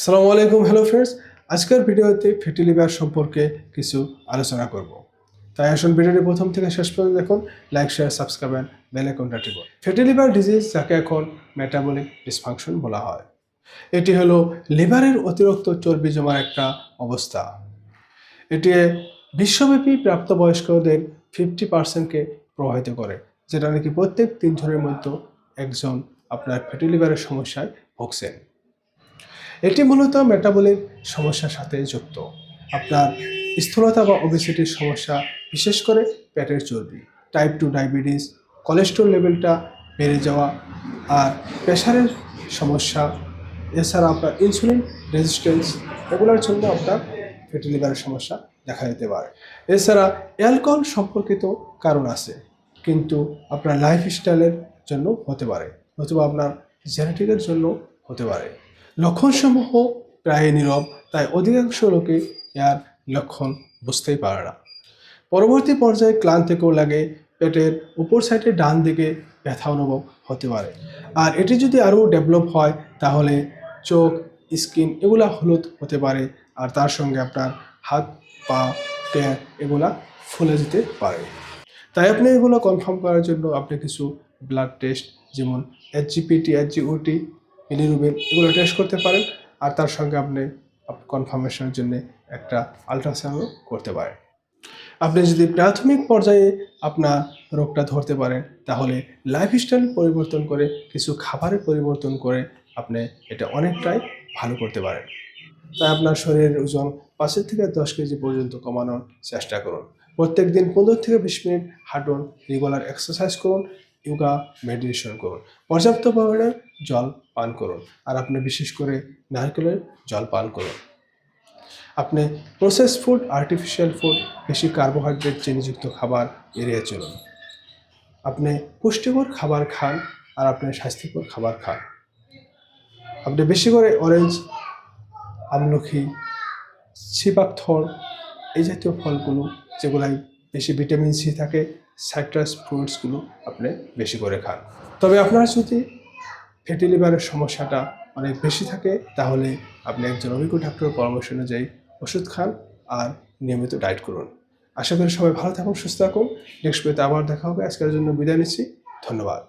আসসালামু আলাইকুম, hello friends. আজকের ভিডিওতে ফ্যাটি লিভার সম্পর্কে কিছু আলোচনা করব। তাই আসুন ভিডিওটি প্রথম থেকে শেষ পর্যন্ত দেখুন, like share subscribe and bell আইকনটা টিপুন। ফ্যাটি লিভার ডিজিজ, যাকে এখন মেটাবলিক ডিসফাংশন বলা হয়, এটি হলো লিভারের অতিরিক্ত চর্বি জমার একটা অবস্থা। এটি বিশ্বব্যাপী প্রাপ্তবয়স্কদের 50%কে প্রভাবিত করে, যেটা নাকি প্রত্যেক 3 জনের মধ্যে একজন আপনার ফ্যাটি লিভারের সমস্যায় ভুগছেন। এটি মূলত মেটাবলিক সমস্যার সাথে যুক্ত। আপনার স্থূলতা বা ওবেসিটির সমস্যা, বিশেষ করে পেটের চর্বি, টাইপ 2 ডায়াবেটিস, কোলেস্টেরল লেভেলটা বেড়ে যাওয়া, আর প্রেশারের সমস্যা, এছাড়া আপনার ইনসুলিন রেজিস্ট্যান্স, এগুলোর জন্য আপনার ফ্যাটি লিভারের সমস্যা দেখা দিতে পারে। এছাড়া অ্যালকোহল সম্পর্কিত কারণ আছে, কিন্তু আপনার লাইফস্টাইলের জন্য হতে পারে, অথবা আপনার জেনেটিকের জন্য হতে পারে। লক্ষণসমূহ প্রায় নীরব, তাই অধিকাংশ লোকে এর লক্ষণ বুঝতেই পারে না। পরবর্তী পর্যায়ে ক্লান্তিও লাগে, পেটের উপর সাইডে ডান দিকে ব্যথা অনুভব হতে পারে। আর এটি যদি আরও ডেভেলপ হয় তাহলে চোখ, স্কিন এগুলা হলুদ হতে পারে, আর তার সঙ্গে আপনার হাত, পা, পেট এগুলা ফুলে যেতে পারে। তাই আপনি এগুলো কনফার্ম করার জন্য আপনি কিছু ব্লাড টেস্ট, যেমন HGPT, HGOT, বিলিরুবিন, এগুলো টেস্ট করতে পারেন। আর তার সঙ্গে আপনি কনফার্মেশনের জন্য একটা আলট্রাসাউন্ডও করতে পারেন। আপনি যদি প্রাথমিক পর্যায়ে আপনার রোগটা ধরতে পারেন, তাহলে লাইফস্টাইল পরিবর্তন করে, কিছু খাবারের পরিবর্তন করে আপনি এটা অনেকটাই ভালো করতে পারেন। তাই আপনার শরীরের ওজন 5 থেকে 10 কেজি পর্যন্ত কমানোর চেষ্টা করুন। প্রত্যেক দিন 15 থেকে 20 মিনিট হাঁটুন, রেগুলার এক্সারসাইজ করুন, যোগা, মেডিটেশন করুন, পর্যাপ্ত পরিমাণে জল পান করুন, আর আপনি বিশেষ করে নারকেলের জল পান করুন। আপনি প্রসেস ফুড, আর্টিফিশিয়াল ফুড, বেশি কার্বোহাইড্রেট, চিনিযুক্ত খাবার এড়িয়ে চলুন। আপনি পুষ্টিকর খাবার খান, আর আপনি স্বাস্থ্যকর খাবার খান। আপনি বেশি করে অরেঞ্জ, আমলকি, সিপাকথল, এই জাতীয় ফলগুলো, যেগুলাই বেশি ভিটামিন সি থাকে, সাইট্রাস ফ্রুটসগুলো আপনি বেশি করে খান। তবে আপনার যদি ফ্যাটি লিভারের সমস্যাটা অনেক বেশি থাকে, তাহলে আপনি একজন অভিজ্ঞ ডাক্তারের পরামর্শ অনুযায়ী ওষুধ খান আর নিয়মিত ডায়েট করুন। আশা করি সবাই ভালো থাকুন, সুস্থ থাকুন। নেক্সট ভিডিওতে আবার দেখা হবে। আজকের জন্য বিদায় নিচ্ছি। ধন্যবাদ।